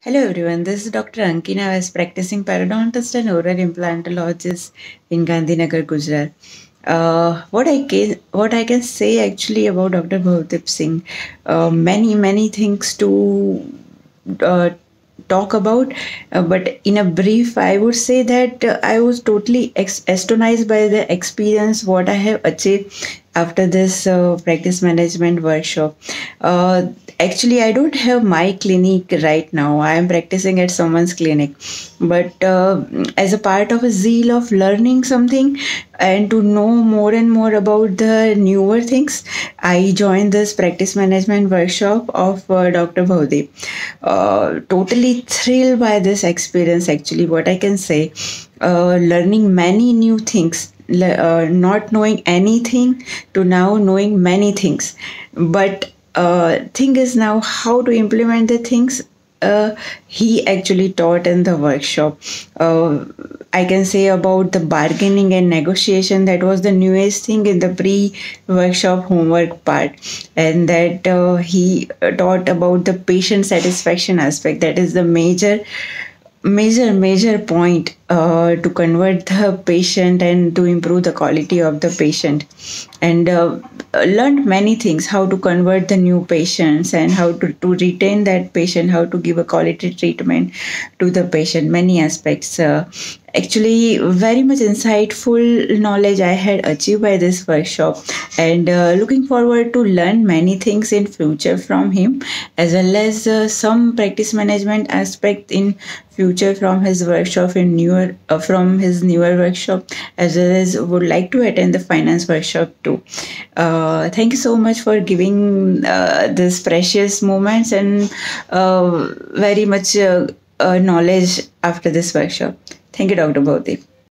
Hello everyone, this is Dr. Ankina. I was practicing periodontist and oral implantologist in Gandhinagar, Gujarat. What I can say actually about Dr. Bhavdeep Singh, many things to uh, talk about, but in a brief, I would say that I was totally astonished by the experience what I have achieved after this practice management workshop. Uh, Actually, I don't have my clinic right now. I am practicing at someone's clinic, but as a part of a zeal of learning something and to know more and more about the newer things, I joined this practice management workshop of Dr. Bhavdeep. Totally thrilled by this experience, actually, what I can say. Learning many new things, not knowing anything to now knowing many things. But thing is now how to implement the things he actually taught in the workshop. I can say about the bargaining and negotiation, that was the newest thing in the pre-workshop homework part, and that he taught about the patient satisfaction aspect. That is the major point to convert the patient and to improve the quality of the patient, and learned many things, how to convert the new patients and how to retain that patient, how to give a quality treatment to the patient, many aspects. Actually, very much insightful knowledge I had achieved by this workshop, and looking forward to learn many things in future from him, as well as some practice management aspect in future from his workshop in newer from his newer workshop, as well as would like to attend the finance workshop too. Thank you so much for giving this precious moments and very much knowledge after this workshop. Thank you, Dr. Bhavdeep.